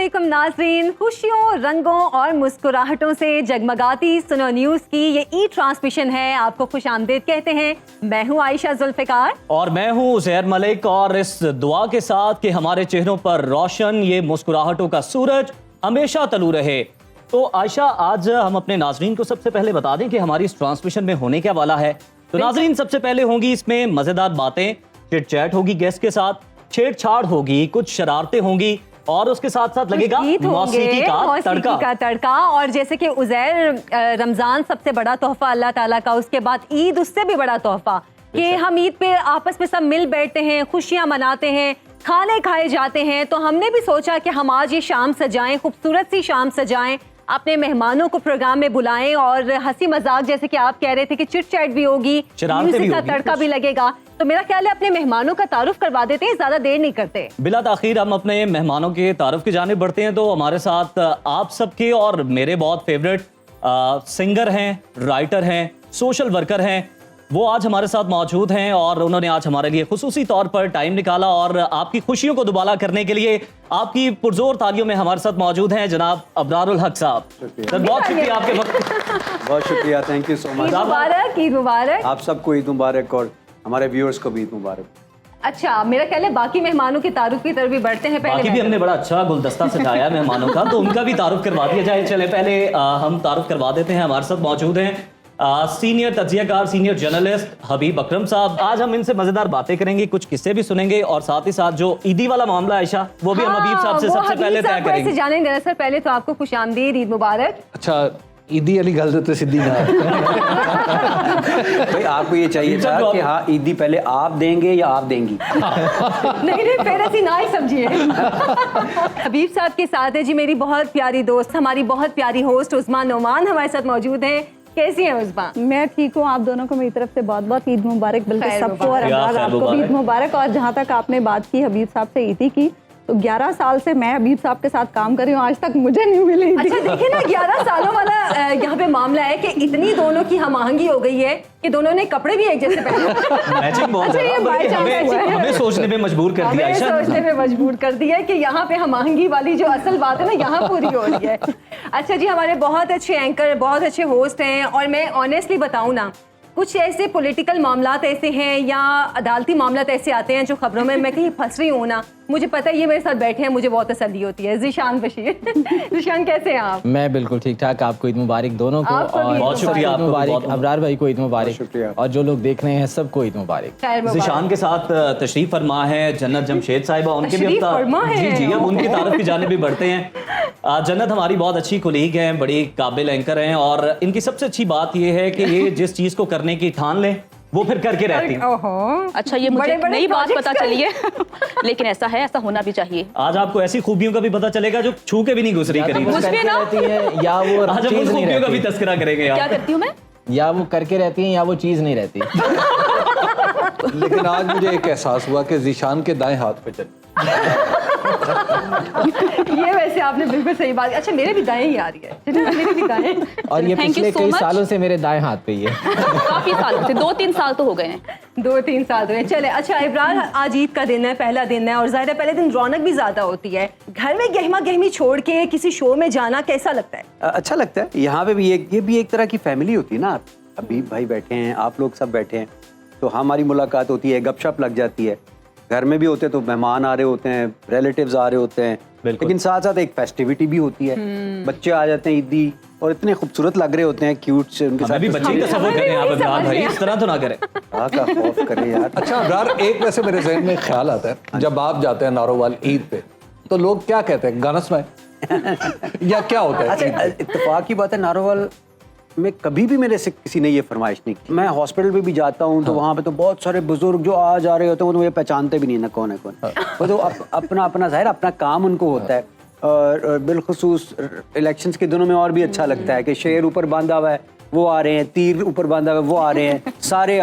अस्सलामुअलैकुम नाज़रीन, खुशियों, रंगों और मुस्कुराहटों से जगमगाती सुनो न्यूज़ की ये ई ट्रांसमिशन है। आपको खुशामदीद कहते हैं। मैं हूँ आयशा जुल्फ़िकार और मैं हूँ उज़ैर मलिक, और इस दुआ के साथ कि हमारे चेहरों पर रोशन ये मुस्कुराहटों का सूरज हमेशा तलू रहे। तो आयशा, आज हम अपने नाज़रीन को सबसे पहले बता दें कि हमारी इस ट्रांसमिशन में होने क्या वाला है। तो नाज़रीन, सबसे पहले होंगी इसमें मज़ेदार बातें, चिट चैट होगी गेस्ट के साथ, छेड़छाड़ होगी, कुछ शरारतें होंगी और उसके साथ साथ लगेगा मौसीकी का तड़का। और जैसे कि उज़ैर, रमजान सबसे बड़ा तोहफा अल्लाह ताला का, उसके बाद ईद उससे भी बड़ा तोहफा कि हम ईद पे आपस में सब मिल बैठते हैं, खुशियां मनाते हैं, खाने खाए जाते हैं। तो हमने भी सोचा कि हम आज ये शाम सजाएं, खूबसूरत सी शाम सजाएं, अपने मेहमानों को प्रोग्राम में बुलाएं और हंसी मजाक, जैसे कि आप कह रहे थे कि चिट चैट भी होगी, म्यूजिक का तड़का भी लगेगा। तो मेरा ख्याल है अपने मेहमानों का तारुफ करवा देते हैं, ज्यादा देर नहीं करते। बिला ताखीर हम अपने मेहमानों के तारुफ की जानिब बढ़ते हैं। तो हमारे साथ आप सबके और मेरे बहुत फेवरेट सिंगर हैं, राइटर हैं, सोशल वर्कर हैं, वो आज हमारे साथ मौजूद हैं और उन्होंने आज हमारे लिए खुसूसी तौर पर टाइम निकाला और आपकी खुशियों को दुबाला करने के लिए आपकी पुरजोर तालियों में हमारे साथ मौजूद हैं जनाब अबरारुल हक साहब। सर, बहुत शुक्रिया आपके वक्त। बहुत शुक्रिया, thank you so much. Eid मुबारक, ईद मुबारक। आप सबको ईद मुबारक और हमारे व्यूअर्स को भी ईद मुबारक। अच्छा, मेरा ख्याल है बाकी मेहमानों की तारुफ की तरफ भी बढ़ते हैं। बाकी भी हमने बड़ा अच्छा गुलदस्ता सजाया है मेहमानों का, तो उनका भी तारुफ करवा दिया जाए। चले पहले हम तारुफ करवा देते हैं। हमारे साथ मौजूद हैं सीनियर तज्जियाकार, सीनियर जर्नलिस्ट हबीब अकरम साहब। आज हम इनसे मजेदार बातें करेंगे, कुछ किस्से भी सुनेंगे और साथ ही साथ जो ईदी वाला मामला आयशा, वो भी हम हबीब साहब से सबसे पहले तय करेंगे। जाने दरअसल पहले तो आपको खुशामदीद, ईद मुबारक। अच्छा, ईदी अली गल तो सीधी ना भाई आपको ये चाहिए था कि हाँ ईदी पहले आप देंगे या आप देंगी। नहीं, फिर ऐसी ना ही समझिए। हबीब साहब के साथ है जी मेरी बहुत प्यारी दोस्त, हमारी बहुत प्यारी होस्ट उस्मा नोमान हमारे साथ मौजूद है। कैसी है उस्मा? मैं ठीक हूँ। आप दोनों को मेरी तरफ से बहुत बहुत ईद मुबारक, बल्कि सबको, और आपको भी ईद मुबारक। और जहाँ तक आपने बात की हबीब साहब से ईदी की, तो 11 साल से मैं हबीब साहब के साथ काम कर रही हूँ, आज तक मुझे नहीं मिली। अच्छा देखिए ना, 11 सालों वाला यहाँ पे मामला है कि इतनी दोनों की हमआहंगी हो गई है कि दोनों ने कपड़े भी एक जैसे पहने। मैचिंग बहुत अच्छा, ये बाय चांस हमें सोचने पे मजबूर कर दिया, सोचने पे मजबूर कर दिया कि यहाँ पे हमआहंगी वाली जो असल बात है ना, यहाँ पूरी हो रही है। अच्छा जी, हमारे बहुत अच्छे एंकर, बहुत अच्छे होस्ट हैं और मैं ऑनेस्टली बताऊँ ना, कुछ ऐसे पॉलिटिकल मामलात ऐसे हैं या अदालती मामलात ऐसे आते हैं जो खबरों में मैं कहीं फंस रही हूँ ना, मुझे पता है ये मेरे साथ बैठे हैं, मुझे बहुत तसल्ली होती है। ज़ीशान बशीर। ज़ीशान कैसे हैं आप? मैं बिल्कुल ठीक ठाक। आपको ईद मुबारक दोनों को, और बहुत शुक्रिया। ईद मुबारक अबरार भाई को, ईद मुबारक, और जो लोग देख रहे हैं सबको ईद मुबारक। ज़ीशान के साथ तशरीफ फरमा है जन्नत जमशेद साहिबा, उनके भी जी अब उनकी तारीफ की जाने भी बढ़ते हैं। जन्नत हमारी बहुत अच्छी कुलीग हैं, बड़ी काबिल एंकर हैं और इनकी सबसे अच्छी बात यह है कि ये जिस चीज़ को करने की ठान लें वो फिर करके रहती है। अच्छा, ये मुझे नई बात पता चली है। लेकिन ऐसा है, ऐसा होना भी चाहिए। आज आपको ऐसी खूबियों का भी पता चलेगा जो छू के भी नहीं गुजरी करीब, या वो आज हम उन खूबियों का भी तस्करा करेंगे। क्या करती हूँ मैं? या वो करके रहती हैं या वो चीज नहीं रहती। लेकिन आज मुझे एक एहसास हुआ कि ज़ीशान के दाएं हाथ पे चल। ये वैसे आपने बिल्कुल सही बात। अच्छा, मेरे भी दाएं ही आ रही है, मेरे भी दाएं। और ये पिछले कई सालों से मेरे दाएं हाथ पे ही है। काफी सालों से, 2-3 साल तो हो गए हैं। 2-3 साल हुए। चले, अच्छा इब्रार, आज ईद का दिन है, पहला दिन है और जाहिर है पहले दिन रौनक भी ज्यादा होती है। घर में गहमा गहमी छोड़ के किसी शो में जाना कैसा लगता है? अच्छा लगता है। यहाँ पे भी ये भी एक तरह की फैमिली होती है ना। अभी भाई बैठे हैं, आप लोग सब बैठे हैं, तो हमारी मुलाकात होती है, गपशप लग जाती है। घर में भी होते हैं तो मेहमान आ रहे होते हैं, रिलेटिव्स आ रहे होते हैं, लेकिन साथ साथ एक फेस्टिविटी भी होती है। बच्चे आ जाते हैं ईदी और इतने खूबसूरत लग रहे होते हैं, क्यूट से। उनके साथ भी बच्चे ही तसव्वुर करें आप इब्रार भाई, इस तरह तो ना करें। का खौफ करें यार। अच्छा अबरार, एक वैसे मेरे ज़हन में ख्याल आता है, जब आप जाते हैं नारोवाल ईद पे, तो लोग क्या कहते हैं, गाना सुनाए या क्या होता है? अच्छा, इत्तेफाक की बात है, नारोवाल में कभी भी मेरे से किसी ने ये फरमाइश नहीं की। मैं हॉस्पिटल पे भी जाता हूँ तो वहाँ पे तो बहुत सारे बुजुर्ग जो आ जा रहे होते हैं, वो तो मुझे पहचानते भी नहीं ना कौन है कौन। वो तो अपना अपना जाहिर अपना काम उनको होता है। और बिलखुसूस इलेक्शंस के दिनों में और भी अच्छा लगता है कि शेर ऊपर बांधा हुआ है, वो आ रहे हैं, तीर ऊपर बांधा हुआ है, वो आ रहे हैं सारे।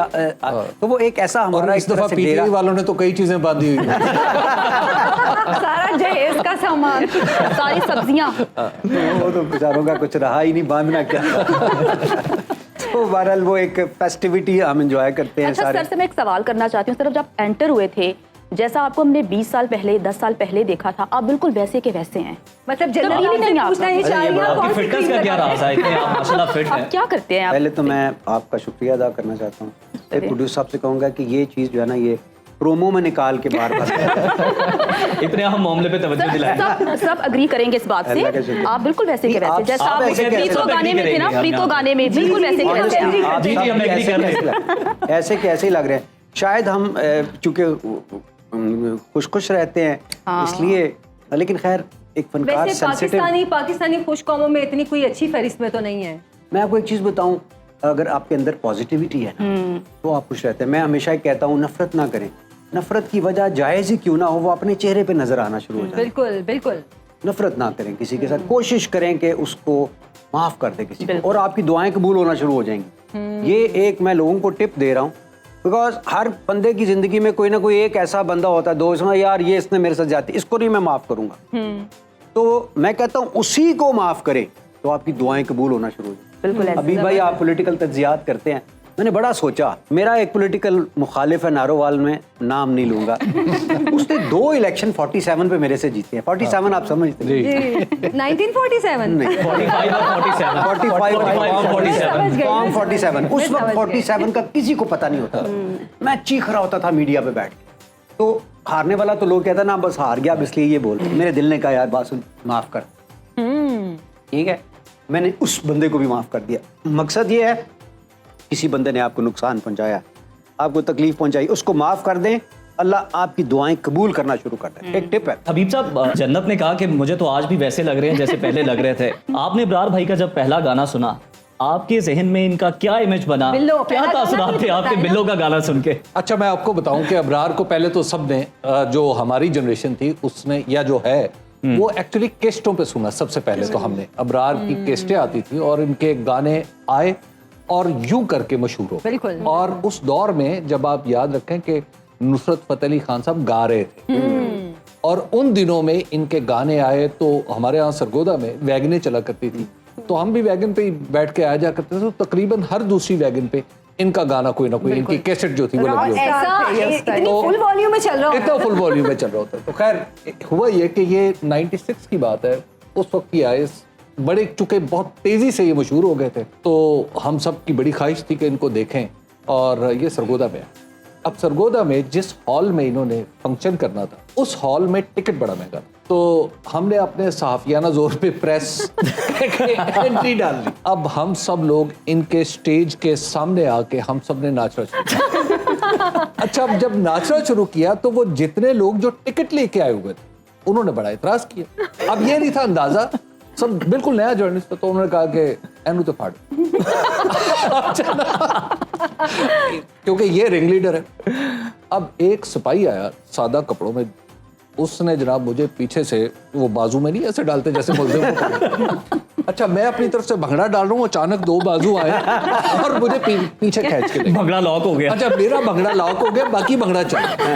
तो वो एक ऐसा हमारा, इस दफा पीटीआई वालों ने तो कई चीजें बांधी हुई हैं। सारा जहेज का सामान, सारी सब्जियां। वो तो बेचारों का कुछ रहा ही नहीं, बांधना क्या। तो बहरहाल वो एक फेस्टिविटी हम एंजॉय करते हैं। अच्छा सर से मैं एक सवाल करना चाहती हूँ, सर जब एंटर हुए थे जैसा आपको हमने 20 साल पहले 10 साल पहले देखा था, आप बिल्कुल वैसे के वैसे हैं। मतलब तब्दीली जनरल नहीं आप पूछना ही लोग। चाहिए आप आपकी कौन सी फिटनेस क्रीम का क्या लगाते राज है? इतने आप माशाल्लाह फिट आप हैं। क्या करते हैं आप? पहले तो मैं आपका शुक्रिया अदा करना चाहता हूँ। एक प्रोड्यूसर साहब से कहूँगा कि ये चीज़ जो है ना, ये प्रोमो में निकाल के बार बार इतने अहम मामले पे तवज्जो दिलाएं। सब अग्री करेंगे इस बात अल्लाह का से। शुक्र। आप बिल्कुल वैसे के नहीं, वैसे, आप- जैसा आप आप ऐसे कैसे- प्रीतो गाने में थे ना, हम प्रीतो यहाँ- गाने में बिल्कुल वैसे के वैसे हैं। आप जी, सब हम एग्री ऐसे कर रहे हैं। कैसे- ऐसे कैसे ही लग रहे हैं। शायद हम चूंकि खुश रहते हैं इसलिए, लेकिन खैर एक फनकार वैसे सेंसिटिव। पाकिस्तानी खुश कौमों में इतनी कोई अच्छी फहरिस्त में तो नहीं है। मैं आपको एक चीज बताऊं, अगर आपके अंदर पॉजिटिविटी है ना तो आप खुश रहते हैं। मैं हमेशा ही कहता हूँ नफरत ना करें। नफरत की वजह जायज ही क्यों ना हो, वो अपने चेहरे पे नजर आना शुरू हो जाए। बिल्कुल बिल्कुल। नफरत ना करें किसी के साथ, कोशिश करें कि उसको माफ कर दे किसी को, और आपकी दुआएं कबूल होना शुरू हो जाएंगी। ये एक मैं लोगों को टिप दे रहा हूँ, बिकॉज हर बंदे की जिंदगी में कोई ना कोई एक ऐसा बंदा होता है, दोस्त में, यार ये इसने मेरे साथ जाती, इसको नहीं मैं माफ करूंगा। तो मैं कहता हूँ उसी को माफ करें तो आपकी दुआएं कबूल होना शुरू हो जाए। बिल्कुल ऐसे। अभी भाई आप पॉलिटिकल तज्जियात करते हैं, मैंने बड़ा सोचा। मेरा एक पॉलिटिकल मुखालिफ है नारोवाल में, नाम नहीं लूंगा। उसने 2 इलेक्शन 47 पे मेरे से जीते हैं। 47 आप समझते हैं? जी 1947 नहीं 45 और 47 45 और 47 फॉर्म 47 उस मैं वक्त समझ गई। 47 का किसी को पता नहीं होता था। मैं चीख रहा होता था मीडिया पे बैठ के, तो हारने वाला तो लोग कहता ना बस हार गया, अब इसलिए ये बोल। मेरे दिल ने कहा यार बासुल माफ कर, ठीक है। मैंने उस बंदे को भी माफ कर दिया। मकसद ये है, किसी बंदे ने आपको नुकसान पहुंचाया, आपको तकलीफ पहुंचाई, उसको माफ कर दें, अल्लाह आपकी दुआएं कबूल करना शुरू कर दे। एक टिप है। हबीब साहब, जन्नत ने कहा कि मुझे तो आज भी वैसे लग रहे हैं जैसे पहले लग रहे थे। आपने इब्रार भाई का जब पहला गाना सुना, आपके जहन में इनका क्या इमेज बना? बिल्लो, क्या पहला गाना तासुरात भी थे आपके बताया ना। बिल्लो का गाना सुन के? अच्छा, मैं आपको बताऊं कि अबरार को पहले तो सबने जो हमारी जनरेशन थी उसने, या जो है वो एक्चुअली केस्टों पे सुना सबसे पहले। तो हमने अबरार की केस्टें आती थी और इनके गाने आए और यूं करके मशहूर हो। बिल्कुल। और उस दौर में जब आप याद रखें कि नुसरत फतेह अली खान साहब गा रहे थे, और उन दिनों में इनके गाने आए तो हमारे यहाँ सरगोदा में वैगनें चला करती थी, तो हम भी वैगन पे ही बैठ के आया जा करते थे। तो तकरीबन हर दूसरी वैगन पे इनका गाना कोई ना कोई, इनकी कैसेट जो थी वो लगी होती थी। ऐसा इतनी तो- फुल वॉल्यूम में चल रहा इतना होगा। फुल वॉल्यूम में चल रहा होता है। तो खैर हुआ ये कि ये 96 की बात है, उस वक्त की आए बड़े, चूंकि बहुत तेजी से ये मशहूर हो गए थे, तो हम सब की बड़ी ख्वाहिश थी कि इनको देखें। और ये सरगोदा में, अब सरगोदा में जिस हॉल में इन्होंने फंक्शन करना था, उस हॉल में टिकट बड़ा महंगा था। तो हमने अपने सहाफियाना जोर पे प्रेस एंट्री डाल ली। अब हम सब लोग इनके स्टेज के सामने आके हम सब ने नाचना शुरू किया। अच्छा, अब जब नाचना शुरू किया तो वो जितने लोग जो टिकट लेके आए हुए थे उन्होंने बड़ा इतराज किया। अब ये नहीं था अंदाजा, सब बिल्कुल नया जर्नलिस्ट था, तो उन्होंने कहा कि एनू तो फाड़ क्योंकि ये रिंग लीडर है। अब एक सिपाही आया सादा कपड़ों में, उसने जनाब मुझे पीछे से, वो बाजू में नहीं ऐसे डालते जैसे मुल्जिम को। अच्छा, मैं अपनी तरफ से भंगड़ा डाल रहा हूँ, अचानक 2 बाजू आए और मुझे पीछे खींच के ले गए। भंगड़ा लॉक हो गया। अच्छा, मेरा भंगड़ा लॉक हो गया, बाकी भंगड़ा चल रहा।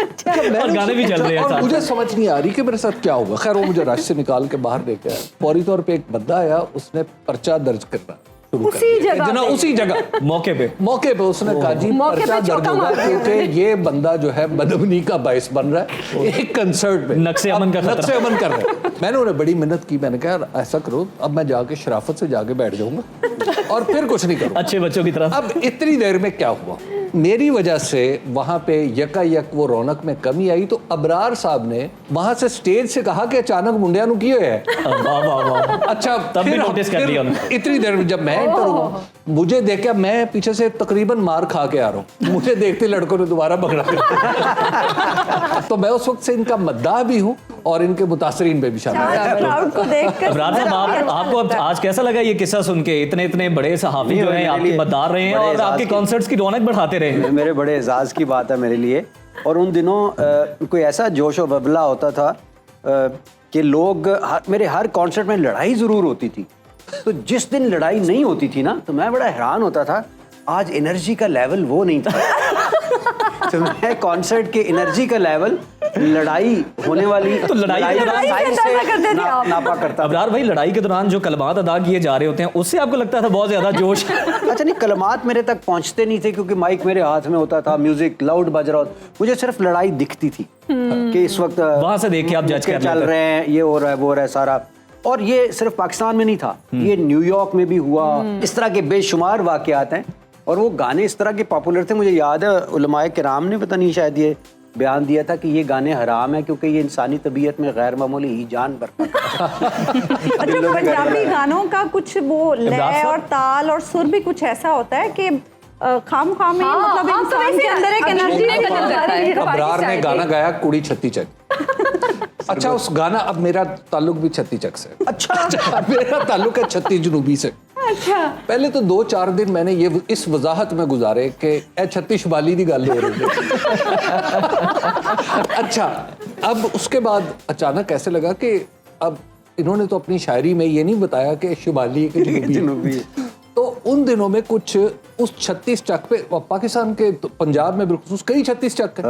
अच्छा, और गाने भी चल रहे हैं और साथ मुझे में। समझ नहीं आ रही कि मेरे साथ क्या होगा। खैर वो मुझे रश से निकाल के बाहर लेके आया। फौरी तौर पे एक बंदा आया, उसने पर्चा दर्ज करना शुरू कर उसी दिया। जगह जना पे? उसी जगह मौके पे मौके पे उसने कहा जी मौके पे पर्चा दर्ज चौका होगा मार दिया। क्योंकि ये बंदा जो है बदअमनी का बायस बन रहा है एक कंसर्ट में, नक्शे अमन का अब खतरा। नक्शे अमन कर रहे हैं। मैंने उन्हें बड़ी मेहनत की, मैंने कहा यार ऐसा करो, अब मैं जाके शराफत से जाके बैठ जाऊंगा और फिर कुछ नहीं करूंगा। अच्छे बच्चों की तरफ। अब इतनी देर में क्या हुआ, मेरी वजह से वहां पे यकायक वो रौनक में कमी आई। तो अबरार साहब ने वहां से स्टेज से कहा कि अचानक मुंडिया नु किए है। वाह वाह वाह। अच्छा, तब भी फिर नोटिस कर फिर लिया उन्होंने। इतनी देर में जब मैं एंटर हुआ, मुझे देख के, मैं पीछे से तकरीबन मार खा के आ रहा हूँ, मुझे देखते लड़कों ने दोबारा पकड़ा दिया। तो मैं उस वक्त से इनका मद्दाह भी हूँ और इनके मुतासरीन में भी शामिल हूं। क्राउड को देखकर अबरार साहब, आपको अब आज कैसा लगा ये किस्सा सुन के? इतने इतने बड़े सहाफी जो हैं आपकी मददार रहे हैं बड़े और एजाज आपके की- कॉन्सर्ट्स की रौनक बढ़ाते रहे हैं। मेरे बड़े एजाज की बात है मेरे लिए। और उन दिनों कोई ऐसा जोश और वबला होता था कि लोग मेरे हर कॉन्सर्ट में लड़ाई जरूर होती थी। तो जिस दिन लड़ाई नहीं होती थी ना, तो मैं बड़ा हैरान होता था, आज एनर्जी का लेवल वो नहीं था। तो मैं कॉन्सर्ट के एनर्जी का लेवल लड़ाई होने वाली तो लड़ाई के दौरान साइज अंदाजा करते थे आप। नापा करता था। अबरार भाई, लड़ाई के दौरान जो कलमात अदा किए जा रहे होते हैं उससे आपको लगता था बहुत ज्यादा जोश? अच्छा नहीं, कलमात मेरे तक पहुंचते नहीं थे क्योंकि माइक मेरे हाथ में होता था, म्यूजिक लाउड बज रहा होता, मुझे सिर्फ लड़ाई दिखती थी कि इस वक्त वहां से देख के आप जज कर चल रहे हैं, ये हो रहा है वो हो रहा है सारा। और ये सिर्फ पाकिस्तान में नहीं था, ये न्यूयॉर्क में भी हुआ। इस तरह के बेशुमार वाकयात हैं और वो गाने इस तरह के पॉपुलर थे। मुझे याद है उलमाए किराम ने पता नहीं शायद ये बयान दिया था कि ये गाने हराम है क्योंकि ये इंसानी तबीयत में गैर मामूली ईजान बरपा। अच्छा, पंजाबी गानों का कुछ वो लय और ताल और सुर भी कुछ ऐसा होता है कि खाम खाम में मतलब हम तो इंसान वैसे के अंदर एक एनर्जी निकल जाता है। अबरार ने गाना गाया कुड़ी छत्ती चक। अच्छा, उस गाना, अब मेरा ताल्लुक भी छत्ती चक से। अच्छा, मेरा ताल्लुक है छत्ती जनूबी से। अच्छा, पहले तो 2-4 दिन मैंने ये इस वजाहत में गुजारे कि ए छत्ती शुमाली की गल हो रही है। अच्छा, अब उसके बाद अचानक ऐसे लगा कि अब इन्होंने तो अपनी शायरी में ये नहीं बताया कि शुमाली के जनूबी। तो उन दिनों में कुछ उस 36 चक पे, पाकिस्तान के पंजाब में बिल्कुल कई 36 चक है।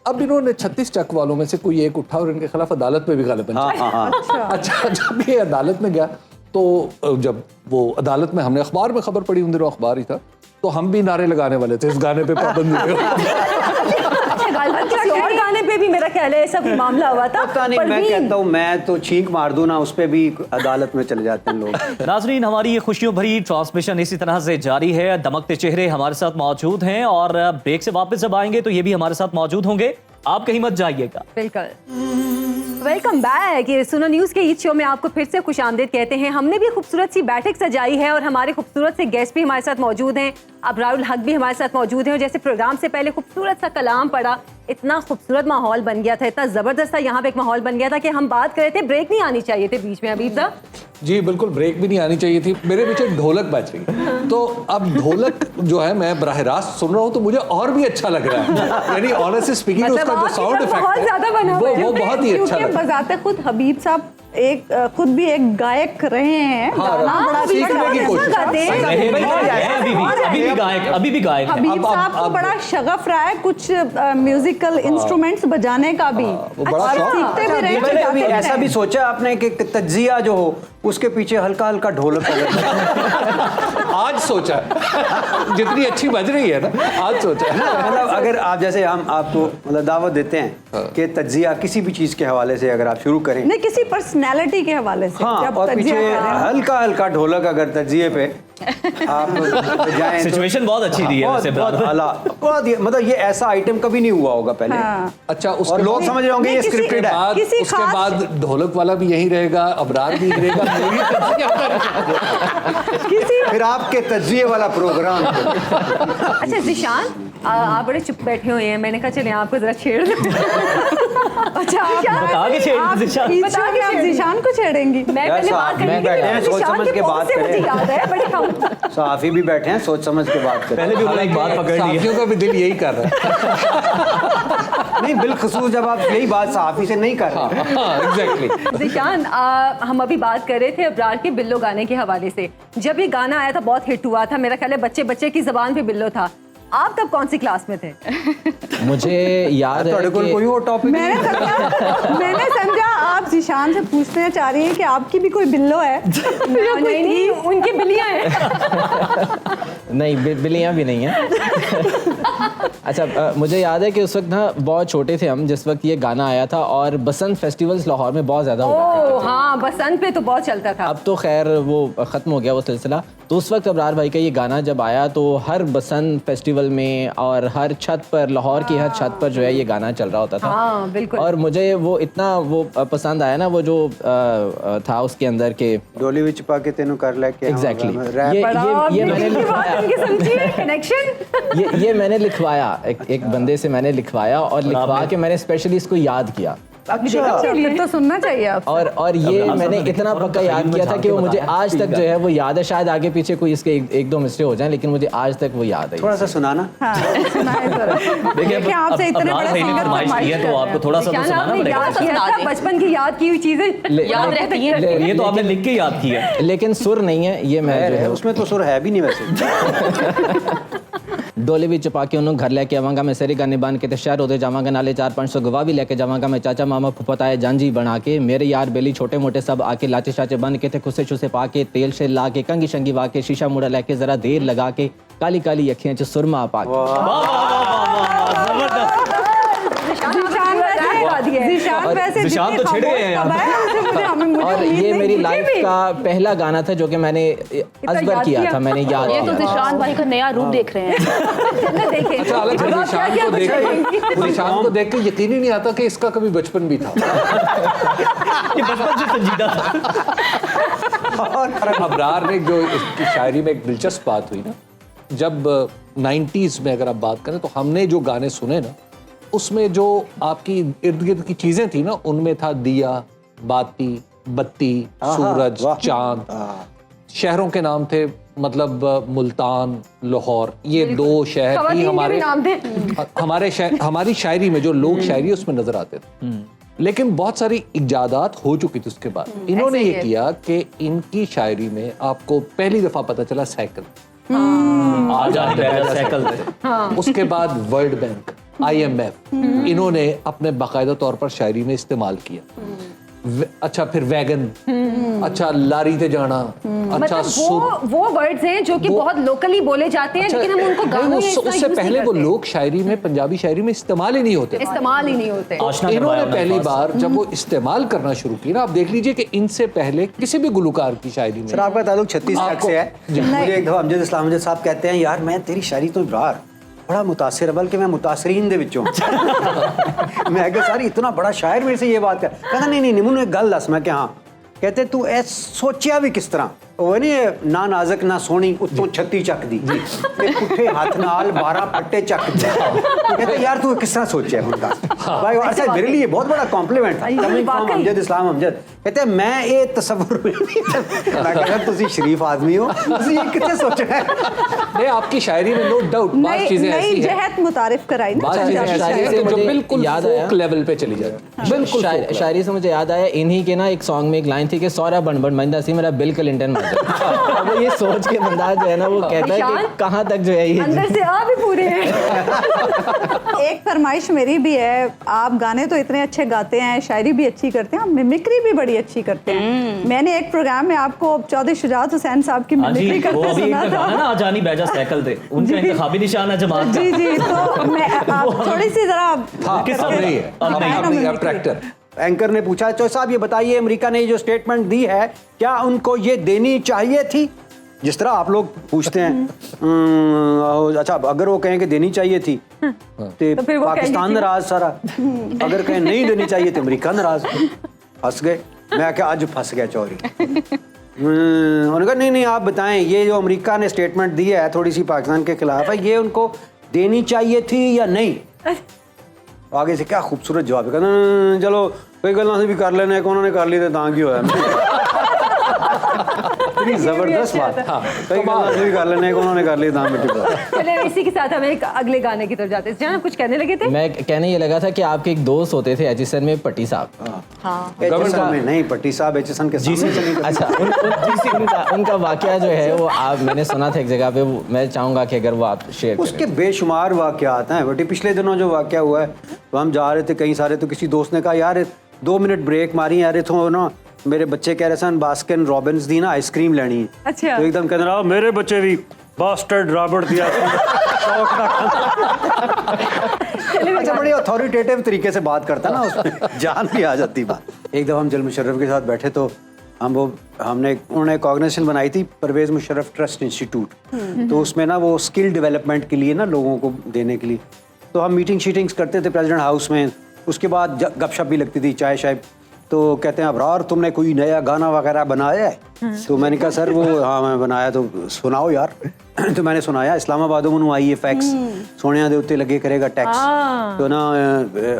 अब इन्होंने 36 चक वालों में से कोई एक उठा और इनके खिलाफ अदालत में भी गालिबन चला। अच्छा, जब ये अदालत में गया तो जब वो अदालत में, हमने अखबार में खबर पड़ी, उन दिनों अखबार ही था, तो हम भी नारे लगाने वाले थे इस गाने पे पाबंदी। और गाने पे भी मेरा ख्याल है सब मामला हुआ था। पता नहीं, मैं कहता हूँ मैं तो छींक मार दूं ना, उस पे भी अदालत में चले जाते हैं लोग। नाजरीन, हमारी ये खुशियों भरी ट्रांसमिशन इसी तरह से जारी है। दमकते चेहरे हमारे साथ मौजूद हैं और ब्रेक से वापस जब आएंगे तो ये भी हमारे साथ मौजूद होंगे। आप कहीं मत जाइएगा। बिल्कुल। Welcome back. ये सुनो न्यूज़ के ईद शो में आपको फिर से खुशामदीद कहते हैं। हमने भी खूबसूरत सी बैठक सजाई है और हमारे खूबसूरत से गेस्ट भी हमारे साथ मौजूद हैं। अबरारुल हक भी हमारे साथ मौजूद हैं और जैसे प्रोग्राम से पहले खूबसूरत सा कलाम पड़ा, इतना खूबसूरत माहौल बन गया था, इतना ज़बरदस्त था यहाँ पे एक माहौल बन गया था कि हम बात कर रहे थे ब्रेक नहीं आनी चाहिए थे बीच में। हबीब साहब जी बिल्कुल, ब्रेक भी नहीं आनी चाहिए थी। मेरे पीछे ढोलक बज रही है, तो अब ढोलक जो है मैं बराह रास्त सुन रहा हूँ तो मुझे और भी अच्छा लग रहा है। यानी ऑनेस्टली स्पीकिंग, उसका जो साउंड इफेक्ट है वो बहुत ही अच्छा लग रहा है। बजाते खुद हबीब साहब एक खुद भी एक गायक रहे हैं। गाना बड़ा सीखने की कोशिश। अभी भी गायक हैं। हबीब साहब को बड़ा शगफ रहा है कुछ म्यूजिकल इंस्ट्रूमेंट्स बजाने का भी, वो बड़ा और शौक। सीखते भी रहे। मैंने कभी बजाते भी ऐसा रहे। भी सोचा आपने कि तज्जिया जो हो उसके पीछे हल्का हल्का ढोलक आज सोचा है। जितनी अच्छी बज रही है ना, आज सोचा है। मतलब अगर आप जैसे हम आपको मतलब दावत देते हैं कि तज्जिया किसी भी चीज के हवाले से अगर आप शुरू करें, नहीं, किसी पर्सनैलिटी के हवाले से हाँ, जब और तज्जिया पीछे कर रहे हो। हल्का हल्का ढोलक अगर तज्जिए पे आप जाएं सिचुएशन बहुत अच्छी दी है बहुत वैसे बहुत आला, बहुत मतलब ये ऐसा आइटम कभी नहीं हुआ होगा पहले। हाँ। अच्छा, और उसके लोग समझ रहे होंगे ये नहीं, किसी- स्क्रिप्टेड है। बाद किसी उसके खास- बाद ढोलक वाला भी यहीं रहेगा, अबरार भी यहीं रहेगा, मेरी तज्जिया फिर आपके तज्जिए वाला प्रोग्राम। अच्छा जिशान, आप बड़े चुप बैठे हुए हैं, मैंने कहा चले आपको जरा छेड़ दूं। अच्छा, बता के छेड़ आप जिशान। इस शो में आप जिशान को छेड़ेंगी। मैं यार, पहले बात साहब, करूंगी मैं बैठे हैं, सोच जिशान समझ के बहुत बात से मुझे करें। याद है बड़े कम। सहाफी भी बैठे हैं, सोच समझ के बात करें। पहले भी उन्होंने एक बात पकड़ ली है। साथियों का भी दिल यही कर रहा है। नहीं, बिलखुसूस जब आप यही बात सहाफी से नहीं कर रहे। हाँ, एग्जैक्टली। जिशान, हम अभी बात कर रहे थे अबरार के बिल्लो गाने के हवाले से। जब ये गाना आया था बहुत हिट हुआ था, मेरा ख्याल है बच्चे बच्चे की जबान पे बिल्लो था। आप तब कौन सी क्लास में थे? मुझे याद है कि कोई और टॉपिक मैंने समझा आप जिशान से पूछना चाह रही हैं कि आपकी भी कोई बिल्लो है। नहीं नहीं, उनकी बिल्लियां हैं। नहीं, बिल्लियाँ भी नहीं हैं। अच्छा, मुझे याद है कि उस वक्त ना बहुत छोटे थे हम जिस वक्त ये गाना आया था और बसंत फेस्टिवल्स लाहौर में बहुत ज़्यादा हुआ करते थे। ओह हाँ, बसंत पे तो बहुत चलता था। अब तो खैर वो ख़त्म हो गया वो सिलसिला। तो उस वक्त अबरार भाई का ये गाना जब आया तो हर बसंत फेस्टिवल में और हर छत पर, लाहौर की हर छत पर जो है ये गाना चल रहा होता था। हाँ बिल्कुल। और मुझे वो इतना वो पसंद आया ना, वो जो था उसके अंदर के डोली विच पा के तेनू कर लेके एग्जैक्टली रैप। ये मैंने लिखवाया। समझिए कनेक्शन। ये मैंने लिखवाया, एक बंदे से मैंने लिखवाया और लिखवा के मैंने स्पेशली इसको याद किया। अच्छा, फिर तो सुनना चाहिए आप। और ये मैंने इतना पक्का याद किया था कि वो मुझे आज तक जो है वो याद है। शायद आगे पीछे कोई इसके एक दो मिस्टेक हो जाए, लेकिन मुझे आज तक वो याद है। थोड़ा सा सुनाना। हाँ, सुनाए जरा। देखिए आपसे इतने बड़े सिंगर फरमाइश की है तो आपको थोड़ा सा तो सुनाना आपने पड़ेगा। याद किया था, बचपन की याद की हुई चीजें याद रहती हैं। ये तो आपने लिख के याद किया है। लेकिन सुर नहीं है ये, मैं जो है उसमें तो सुर है भी नहीं वैसे। डोले भी चपा के उन्होंने घर लेके आवांगा मैं सारे गाने बन के ते शहर होते जावांगा नाले 400-500 गवाह भी लेके जावांगा मैं चाचा मामा फुफत आए जानजी बना के मेरे यार बेली छोटे मोटे सब आके लाचे शाचे बन के थे खुसे छुसे पा के तेल से ला के कंगी शंगी वा के शीशा मुड़ा लेके जरा देर लगा के काली काली अखियां च सुरमा पा के निशान तो छिड़ गए हैं यहाँ। और ये मेरी लाइफ का पहला गाना था जो कि मैंने अजबर किया था, मैंने याद ये तो किया था। जिशान भाई का नया रूप देख रहे हैं। अच्छा अलग निशान को देख के यकीन ही नहीं आता कि इसका कभी बचपन भी था। ये बचपन से संजीदा था। और अबरार ने जो इसकी शायरी में एक दिलचस्प बात हुई ना, जब 90s में अगर आप बात करें तो हमने जो गाने सुने ना उसमें जो आपकी इर्द गिर्द की चीजें थी ना उनमें था दिया, बाती, बत्ती, सूरज, चांद। शहरों के नाम थे मतलब मुल्तान, लाहौर, ये दो शहर ही हमारी शायरी में जो लोक शायरी है उसमें नजर आते थे। लेकिन बहुत सारी इजादात हो चुकी थी उसके बाद। इन्होंने ये किया कि इनकी शायरी में आपको पहली दफा पता चला साइकिल, साइकिल, उसके बाद वर्ल्ड बैंक, IMF इन्होंने अपने बाकायदा तौर पर शायरी में इस्तेमाल किया। अच्छा फिर वैगन, अच्छा लारी ते जाना, अच्छा मतलब वो वर्ड्स हैं जो कि बहुत लोकली बोले जाते हैं, लेकिन हम उनको गानों में उससे पहले वो लोक शायरी में, पंजाबी शायरी में इस्तेमाल ही नहीं होते। इन्होंने पहली बार जब वो इस्तेमाल करना शुरू किया ना, आप देख लीजिए कि इनसे पहले किसी भी गुलकार की शायरी में। सर आपका ताल्लुक 36 तक से है। मुझे एक दफा अमजद इस्लाम अमजद साहब कहते हैं यार मैं तेरी शायरी तो यार बड़ा मुतासिर है, बल्कि मैं मुतासरीन दे विचों। मैं कहा सर इतना बड़ा शायर मेरे से ये बात कर, कहता नहीं मैनू एक गल दस। मैं क्या हाँ, कहते तू ऐ सोचिया भी किस तरह, वो नहीं ना नाजक ना सोहनी उत्तों 36 ਚੱਕ ਦੀ ਤੇ ਪੁੱਠੇ ਹੱਥ ਨਾਲ 12 फट्टे ਚੱਕ ਦੇ। कहते यार तू किस तरह सोचिया मुंडा भाई। अच्छा मेरे लिए बहुत बड़ा कॉम्प्लीमेंट था कमिंग फ्रॉम अमजद इस्लाम अमजद। कहते मैं ये तसव्वुर मैं कहता तुसी शरीफ आदमी हो, तुसी ये कितने सोचना है। नहीं आपकी शायरी में नो डाउट बात चीजें ऐसी हैं, जहत मुतारिफ कराई ना, बात चीजें ऐसी हैं जो बिल्कुल याद आया लेवल पे चली जाती। बिल्कुल शायरी से मुझे याद आया इन्हीं के ना एक सॉन्ग में एक लाइन थी कि सौरा बन बन मंदा सी मेरा बिल क्लिंटन मार। अब वो ये सोच के बंदा जो है ना वो कहता है कि कहाँ तक जो है ये अंदर से आ भी पूरे हैं। एक फरमाइश मेरी भी है, आप गाने तो इतने अच्छे गाते हैं, शायरी भी अच्छी करते हैं, आप मिमिक्री भी बड़ी अच्छी करते हैं। मैंने एक प्रोग्राम में आपको चौधरी शुजात हुसैन साहब की मिमिक्री करते सुना था ना, आजानी बैजा साइकिल थे, उनका इंतखाबी निशान है जमात का। जी तो मैं आप थोड़ी सी जरा ट्रैक्टर एंकर ने पूछा चौधरी साहब ये बताइए अमेरिका ने जो स्टेटमेंट दी है क्या उनको ये देनी चाहिए थी, जिस तरह आप लोग पूछते हैं। अच्छा अगर वो कहें कि देनी चाहिए थी तो फिर पाकिस्तान नाराज सारा, अगर कहें नहीं देनी चाहिए तो अमेरिका नाराज। फंस गए। मैं क्या आज फंस गया चौधरी। उन्होंने कहा नहीं आप बताएं ये जो अमेरिका ने स्टेटमेंट दी है थोड़ी सी पाकिस्तान के खिलाफ है, ये उनको देनी चाहिए थी या नहीं। आगे से क्या खूबसूरत जवाब है, कहना चलो कोई गल्ला से भी कर लेने उन्होंने कर ली तो दां की होया। इतनी जबरदस्त बात। कई गल्ला से भी कर लेने उन्होंने कर ली दां मिट्टी पर। चलिए इसी के साथ हम एक अगले गाने की तरफ जाते हैं। जान कुछ कहने लगे थे? मैं कहने ये लगा था कि आपके एक दोस्त होते थे एचएसएन में पट्टी साहब। एचएसएन में नहीं, पट्टी साहब एचएसएन के सामने चली। अच्छा उनका वाकया जो है वो आप मैंने सुना था एक जगह पे, मैं चाहूंगा कि अगर वो आप शेयर करें। उसके बेशुमार वाकयात हैं बेटी। पिछले दिनों जो वाकया हुआ है तो हम जा रहे थे कहीं सारे, तो किसी दोस्त ने कहा यार 2 मिनट ब्रेक मारी यार तो ना मेरे बच्चे कह रहे सन बास्किन रॉबिन्स दी ना आइसक्रीम लेनी है। अच्छा तो एकदम कहते रहा मेरे बच्चे भी बास्टर्ड रॉबर्ट दिया। अच्छा बड़ी अथॉरिटेटिव तरीके से बात करता ना, उसमें जान भी आ जाती बात। एक दफ़ा हम जल मुशर्रफ के साथ बैठे तो उन्होंने एक ऑर्गेनाइजेशन बनाई थी परवेज़ मुशर्रफ ट्रस्ट इंस्टीट्यूट। तो उसमें ना वो स्किल डेवलपमेंट के लिए ना लोगों को देने के लिए तो हम मीटिंग्स करते थे प्रेसिडेंट हाउस में। उसके बाद गपशप भी लगती थी, चाय शाय। तो कहते हैं अबरार तुमने कोई नया गाना वगैरह बनाया है? तो मैंने कहा सर वो हाँ मैं बनाया, तो सुनाओ यार। तो मैंने सुनाया इस्लामाबाद में आई फैक्स सोने दे उत्ते लगे करेगा टैक्स। तो ना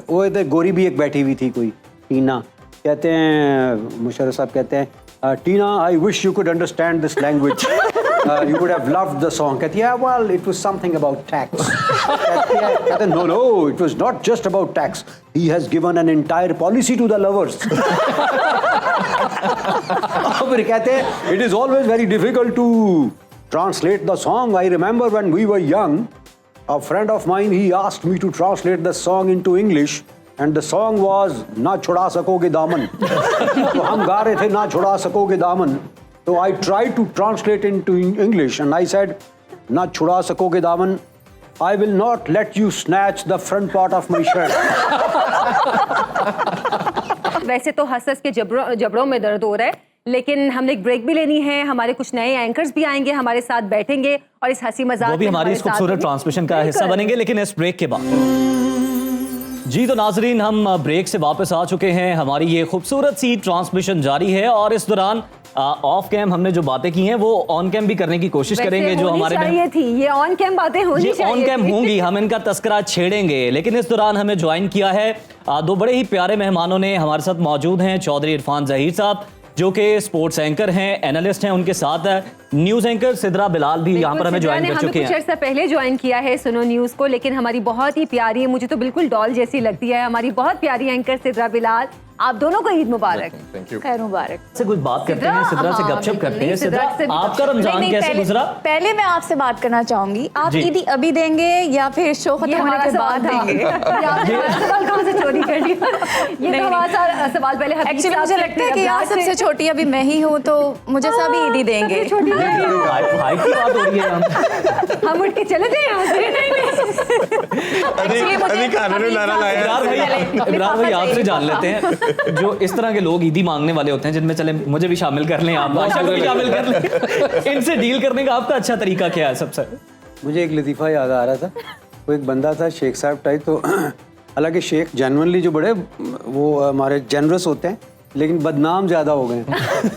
वो इधर गोरी भी एक बैठी हुई थी कोई टीना। कहते हैं मुशर्रफ साहब कहते हैं Tina I wish you could understand this language, you would have loved the song. कहती है well it was something about tax. कहते हैं no it was not just about tax. He has given an entire policy to the lovers. फिर कहते हैं it is always very difficult to translate the song. I remember when we were young A friend of mine, he asked me to translate the song into English, and the song was "ना छुड़ा सकोगे दामन." तो हम गा रहे थे "ना छुड़ा सकोगे दामन." तो I tried to translate into English, and I said, "ना छुड़ा सकोगे दामन. I will not let you snatch the front part of my shirt." वैसे तो हंस के जबड़ों में दर्द हो रहा है, लेकिन हमने एक ब्रेक भी लेनी है। हमारे कुछ नए एंकर्स भी आएंगे, हमारे साथ बैठेंगे और इस हंसी मजाक वो भी में हमारी इस खूबसूरत ट्रांसमिशन का हिस्सा बनेंगे, लेकिन इस ब्रेक के बाद। जी तो नाजरीन, हम ब्रेक से वापस आ चुके हैं। हमारी ये खूबसूरत सी ट्रांसमिशन जारी है और इस दौरान ऑफ कैम हमने जो बातें की हैं वो ऑन कैम भी करने की कोशिश करेंगे। जो हमारे चाहिए थी ये ऑन कैम बातें होनी ये चाहिए ऑन कैम थी। होंगी, हम इनका तस्करा छेड़ेंगे। लेकिन इस दौरान हमें ज्वाइन किया है दो बड़े ही प्यारे मेहमानों ने। हमारे साथ मौजूद हैं चौधरी इरफान जहीर साहब, जो कि स्पोर्ट्स एंकर हैं, एनालिस्ट हैं। उनके साथ न्यूज एंकर सिद्रा बिलाल भी यहाँ पर हमें ज्वाइन कर चुके हैं। कुछ अर्सा पहले ज्वाइन किया है सुनो न्यूज को, लेकिन हमारी बहुत ही प्यारी, मुझे तो बिल्कुल डॉल जैसी लगती है, हमारी बहुत प्यारी एंकर सिद्रा बिलाल। आप दोनों को ईद मुबारक। खैर मुबारक। से कुछ बात करते हैं, सिद्रा से गपशप करते हैं। सिद्रा, आपका रमजान कैसे गुजरा? पहले मैं आपसे बात करना चाहूंगी, आप जी। ईदी अभी देंगे या फिर शो खत्म होने के बाद देंगे? सवाल कहाँ से चोरी कर लिया? ये तो हमारा सवाल पहले हबीब एक्चुअली साहब मुझे से लगता है कि किया, यहाँ सबसे छोटी अभी मैं ही हूँ, तो मुझे सभी ईदी देंगे। छोटी नहीं हो। हाइट की बात हो रही है। हम उठ के चले जाए यहाँ से। एक्चुअली मुझे इमरान भाई आपसे जान लेते हैं, जो इस तरह के लोग ईदी मांगने वाले होते हैं, जिनमें चले मुझे भी शामिल कर लें, आप आशा को भी शामिल कर लें, इनसे डील करने का आपका अच्छा तरीका क्या है? सबसे मुझे एक लतीफ़ा याद आ रहा था। वो एक बंदा था शेख साहब टाइप, तो हालांकि शेख जेनुअनली जो बड़े वो हमारे जेनरस होते हैं, लेकिन बदनाम ज़्यादा हो गए।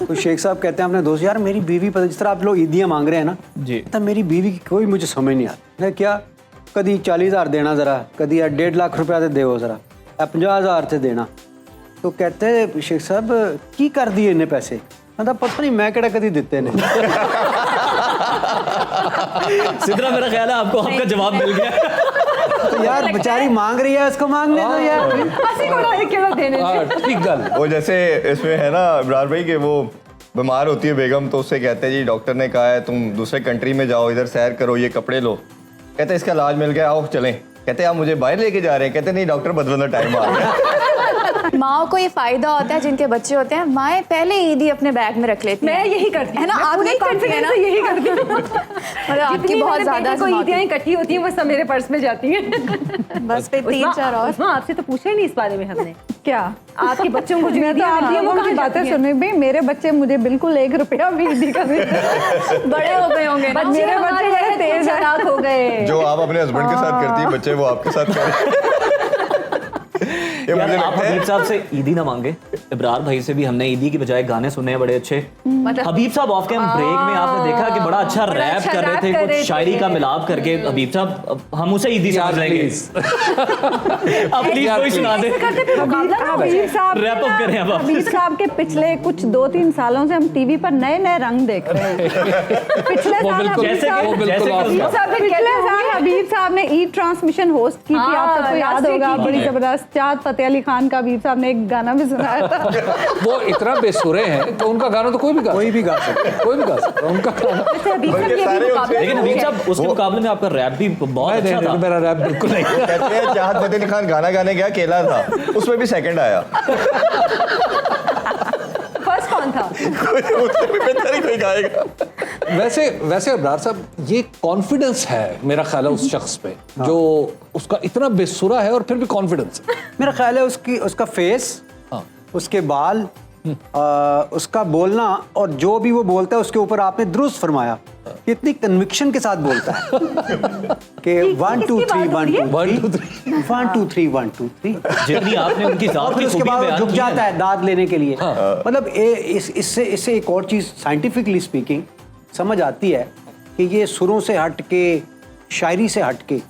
तो शेख साहब कहते हैं अपने दोस्त, यार मेरी बीवी, पता जिस तरह आप लोग ईदियाँ मांग रहे हैं ना जी, तब मेरी बीवी की कोई मुझे समझ नहीं आती। मैं क्या, कभी 40,000 देना ज़रा, कभी 1.5 लाख रुपया तो देवो ज़रा, 50,000 से देना। तो कहते हैं शेख साहब की कर दिए इन्हें पैसे? मतलब पता नहीं मैं केड़ा कभी देते ने। सिद्रा, मेरा ख्याल है आपको आपका जवाब मिल गया। तो यार बेचारी मांग रही है, इसको मांगने दो यार। हंसी को डायरेक्ट केवल देने दे। ठीक गल। वो जैसे इसमें है ना इमरान भाई के, वो बीमार होती है बेगम, तो उससे कहते हैं जी डॉक्टर ने कहा है तुम दूसरे कंट्री में जाओ, इधर सैर करो, ये कपड़े लो। कहते हैं इसका इलाज मिल गया, आओ चलें। कहते हैं आप मुझे बाहर लेके जा रहे हैं? कहते नहीं डॉक्टर, बदलने टाइम आ गया। माओ को ये फायदा होता है, जिनके बच्चे होते हैं माएँ पहले ईदी अपने बैग में रख लेती हैं। मैं यही करती हूँ, है ना, मैं आप पूरी नहीं करती है ना? confidence से यही करती हूँ। मतलब आपकी जितनी बहुत मतलब ज्यादा बेटी को ईदियाँ इकट्ठी होती हैं, वो सब मेरे पर्स में जाती हैं। बस फिर 3-4 और। उस्मा, आपसे तो पूछा ही नहीं इस बारे में हमने। क्या आपके बच्चों को जो मैं तो ईदियाँ आप मिलती हैं, वो लोगों कहाँ की बातें जाती हैं? सुन रही, मेरे बच्चे मुझे बिल्कुल 1 रुपया भी ईदी का बड़े हो गए होंगे ना? बच्चे मेरे हमारे बच्चे बड़े तेज तेज हैं। चालाक हो गए। जो आप अपने हस्बैंड के साथ करती है, बच्चे वो आपके साथ करें। ये यार, मुझे आप लगता हबीब है साहब से ईदी ना मांगे। इब्रार भाई से भी हमने ईदी की बजाय गाने सुने हैं बड़े अच्छे। हबीब साहब ऑफ कैम ब्रेक में आपने देखा कि बड़ा अच्छा बड़ा रैप अच्छा कर रहे रैप थे, कर कुछ रहे शायरी थे। का मिलाप करके। हबीब साहब, हम उसे ईदी समझ लेंगे। अब प्लीज कोई सुना दे, हबीब साहब रैप अप करें अब आप। हबीब साहब के पिछले कुछ 2-3 सालों से हम टीवी पर नए नए रंग देख रहे हैं। पिछले वो साल बिल्कुल, हबीब जैसे साहब- कि- बिल्कुल जैसे कि आपका। पिछले साल हबीब साहब ने ईद ट्रांसमिशन होस्ट की थी, हाँ, आप सबको याद लास्ट होगा, वीक की बड़ी थी। जबरदस्त। चाँद फतेह अली खान का हबीब साहब ने एक गाना भी सुनाया था। वो इतना बेसुरे हैं तो उनका गाना तो कोई भी गा कोई भी गा सकता है। कोई भी गा सकता है उनका गाना। बल्कि सारे उनसे- लेकिन हबीब साहब, उसके मुकाबले में आपका रैप भी बहुत अच्छा था। मेरा रैप बिल्कुल नहीं। कहते हैं चाहत फतेह अली खान गाना गाने गया, केला था, उसमें भी सेकंड आया। फर्स्ट कौन था? उससे भी बेहतर ही कोई गाएगा। वैसे अब्रार साहब, ये कॉन्फिडेंस है मेरा ख्याल है उस शख्स पे, जो उसका इतना बेसुरा है और फिर भी कॉन्फिडेंस है। मेरा ख्याल है उसका फेस, उसके बाल, उसका बोलना, और जो भी वो बोलता है उसके ऊपर आपने दुरुस्त फरमाया, इतनी कन्विक्शन के साथ बोलता है कि 1 2 3 1 2 3 1 2 3 1 2 3। जितनी आपने उनकी और जात फिर की उसके खूबी बाद वो बयान झुक की जाता है। है दाद लेने के लिए। मतलब इससे एक और चीज़ साइंटिफिकली स्पीकिंग समझ आती है कि ये सुरों से हट के, शायरी से हट के,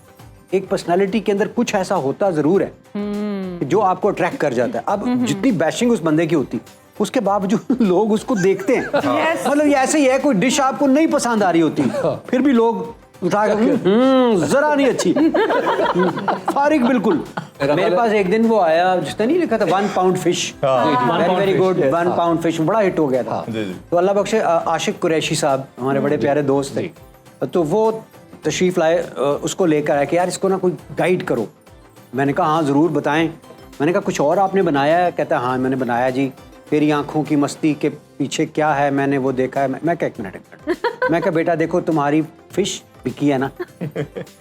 एक पर्सनालिटी के अंदर कुछ ऐसा होता ज़रूर है कि जो आपको अट्रैक्ट कर जाता है। अब जितनी बैशिंग उस बंदे की होती, उसके बावजूद लोग उसको देखते हैं। मतलब ये ऐसे ही है, कोई डिश आपको नहीं पसंद आ रही होती, फिर भी लोग उठा कर जरा नहीं अच्छी, फारिग बिल्कुल। मेरे पास एक दिन वो आया जिसने नहीं लिखा था 1 pound fish, very very good, 1 pound fish, बड़ा हिट हो गया था। तो अल्लाह बख्शे आशिक कुरैशी साहब हमारे बड़े प्यारे दोस्त थे, तो वो तशरीफ़ लाए, उसको लेकर आए कि यार इसको ना कोई गाइड करो। मैंने कहा हाँ ज़रूर बताएं। मैंने कहा कुछ और आपने बनाया है? कहता है हाँ मैंने बनाया जी। तेरी आंखों की मस्ती के पीछे क्या है मैंने वो देखा है। मैं कहा एक मिनट मैं कहा बेटा देखो तुम्हारी फिश बिकी है ना।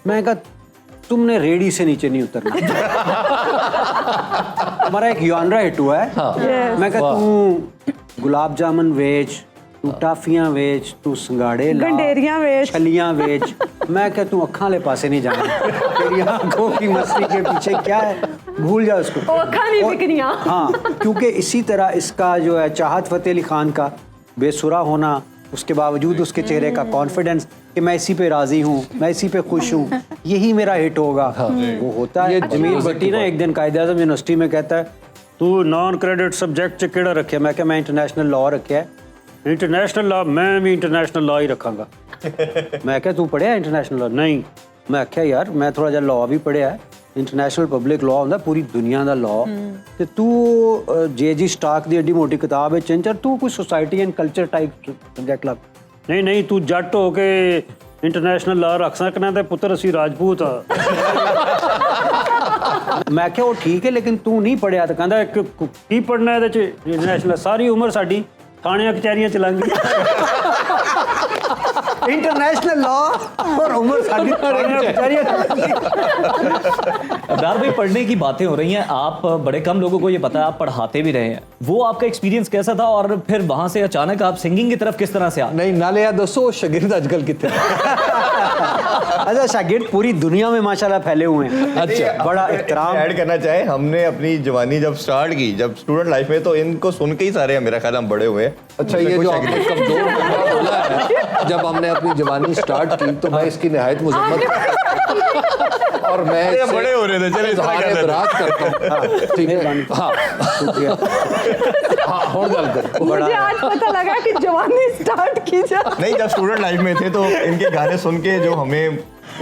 मैं कहा तुमने रेडी से नीचे नहीं उतरना। हमारा एक यानरा हिट हुआ है। मैं कहा तू गुलाब जामुन वेच, तू टाफियां वेच, तू संगाड़े ला, गंडेरियां वेच, छलियां वेच। मैं कहा तू अक्खां ले पासे नहीं जाना। तेरी आंखों की मस्ती के पीछे क्या है भूल जा उसको। अक्खां नहीं बिकनियां। हाँ क्योंकि इसी तरह इसका जो है चाहत फतेह अली खान का बेसुरा होना, उसके बावजूद उसके चेहरे का कॉन्फिडेंस कि मैं इसी पे राजी हूँ, मैं इसी पे खुश हूँ, यही मेरा हिट होगा। वो होता है। जमील भट्टी ना एक दिन कायदे आज़म यूनिवर्सिटी में कहता है तू नॉन क्रेडिट सब्जेक्ट च केड़ा रखे। मैं क्या मैं इंटरनेशनल लॉ रखे है। इंटरनेशनल लॉ मैं भी इंटरनेशनल लॉ ही रखांगा। मैं क्या तू पढ़िया इंटरनेशनल लॉ? नहीं। मैं क्या यार मैं थोड़ा जा लॉ भी पढ़िया है। इंटरनेशनल पब्लिक लॉ होंदा पूरी दुनिया दा लॉ। ते तू जे स्टाक दी एडी मोटी किताब है चंचर, तू कोई society and culture type subject ला। नहीं तू जट हो के इंटरनेशनल लॉ रख सकना ते पुत्र असी राजपूत आ। मैं क्या वो ठीक है लेकिन तू नहीं पढ़िया। तो कहंदा की पढ़ना है इंटरनेशनल? सारी उम्र साडी थाणियां कचहरियां चलांगी। इंटरनेशनल लॉ और उम्र साडी थाणियां कचहरियां चलांगी। अब्रार भाई पढ़ने की बातें हो रही हैं, आप बड़े कम लोगों को ये पता है आप पढ़ाते भी रहे हैं, वो आपका एक्सपीरियंस कैसा था और फिर वहां से अचानक आप सिंगिंग की तरफ किस तरह से आए? नहीं नाले यार दोस्तों शागिर्द आजकल कितने अच्छा शागिर्द पूरी दुनिया में माशाल्लाह फैले हुए हैं। अच्छा बड़ा एहतराम ऐड करना चाहे हमने अपनी जवानी जब स्टार्ट की जब स्टूडेंट लाइफ में, तो इनको सुन के ही सारे मेरा ख्याल हम बड़े हुए। अच्छा ये जो आपने कमजोर बंदा बोला है, जब हमने अपनी जवानी स्टार्ट की तो मैं इसकी निहायत मुजम्मत और मैं ये बड़े हो रहे थे, चलिए इतना कर लेते हैं। इज़हार करता हूँ। ठीक है हाँ और गल कर। मुझे आज पता लगा कि जवानी स्टार्ट की जा। नहीं जब स्टूडेंट लाइफ में थे तो इनके गाने सुन के जो हमें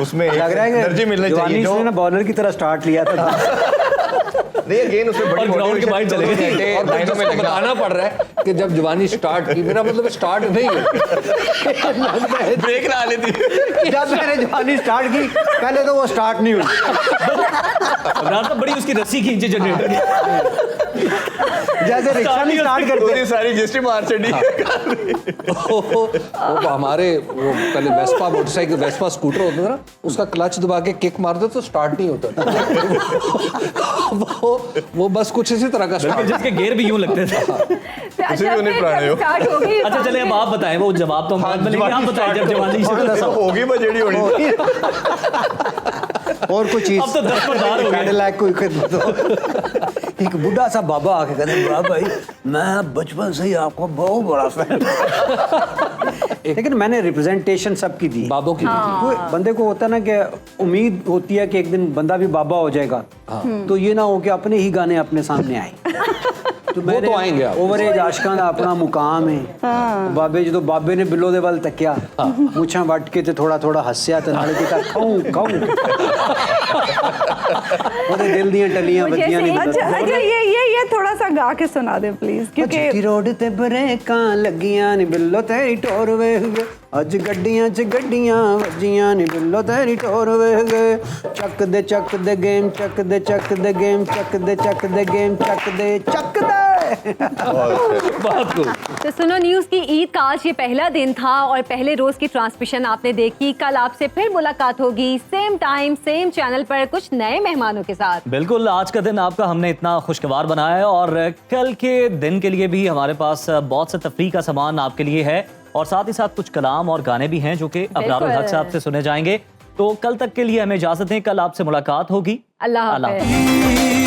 उसमें लग रहा है एनर्जी मिलनी चाहिए जो ना बॉलर की तरह स्टार्ट लिया था। नहीं अगेन उसमें बड़ी ग्राउंड के बाहर चले गए और लाइनों में बताना पड़ रहा है कि जब जवानी स्टार्ट की, मेरा मतलब स्टार्ट नहीं है ब्रेक ना लेती। जब मैंने जवानी स्टार्ट की पहले तो वो स्टार्ट नहीं हुई। अब्रार साहब बड़ी उसकी रस्सी खींची जनरेटर की। जैसे रिक्शा नहीं स्टार्ट करते। पूरी सारी जिस्ट्री मार चढ़ी। वो हमारे वो पहले वेस्पा मोटरसाइकिल वेस्पा स्कूटर होता था ना, उसका क्लच दबा के किक मार दो तो स्टार्ट नहीं होता था। वो बस कुछ इसी तरह का स्टार्ट। जिसके गेयर भी यूं लगते थे। उसी में उन्हें पुराने हो। अच्छा चलिए अब आप बताएं, वो जवाब तो हम बाद में लेंगे, आप बताएं जब जवानी शुरू होगी बजेड़ी होनी। और कुछ चीज अब तो दस्तरदार हो गए। लायक कोई खिदमत हो। एक बुढ़ा सा बाबा आके कहते बड़ा भाई मैं बचपन से ही आपको बहुत बड़ा फैन। लेकिन मैंने रिप्रेजेंटेशन सबकी दी, बाबों की कोई बंदे को होता है ना कि उम्मीद होती है कि एक दिन बंदा भी बाबा हो जाएगा, तो ये ना हो कि अपने ही गाने अपने सामने आए। तो वो तो आएंगे आप। ओवर एज आशकां दा अपना मुकाम है। बाबे जो बाबे ने बिल्लो दे वल तकिया, मुछां वट के ते थोड़ा थोड़ा हस्या ते नाले कीता खाऊं खाऊं। ओदे दिल दियां टलियां बजियां नहीं। अच्छा ये थोड़ा सा गा के सुना दे प्लीज, क्योंकि क्योंकि रोड ते ब्रेकां लगियां नी बिल्लो तेरी टोर वेख गए, अज गड्डियां च गड्डियां वजियां नी बिल्लो तेरी टोर वेख गए। चक दे गेम चक दे गेम चक दे गेम चक दे। बात को तो सुनो न्यूज़ की ईद का आज ये पहला दिन था और पहले रोज की ट्रांसमिशन आपने देखी। कल आपसे फिर मुलाकात होगी सेम टाइम सेम चैनल पर कुछ नए मेहमानों के साथ। बिल्कुल, आज का दिन आपका हमने इतना खुशगवार बनाया है और कल के दिन के लिए भी हमारे पास बहुत सा तफरीह का सामान आपके लिए है और साथ ही साथ कुछ कलाम और गाने भी हैं जो कि अबरारुल हक साहब से सुने जाएंगे। तो कल तक के लिए हमें इजाजत दें, कल आपसे मुलाकात होगी। अल्लाह हाफ़िज़।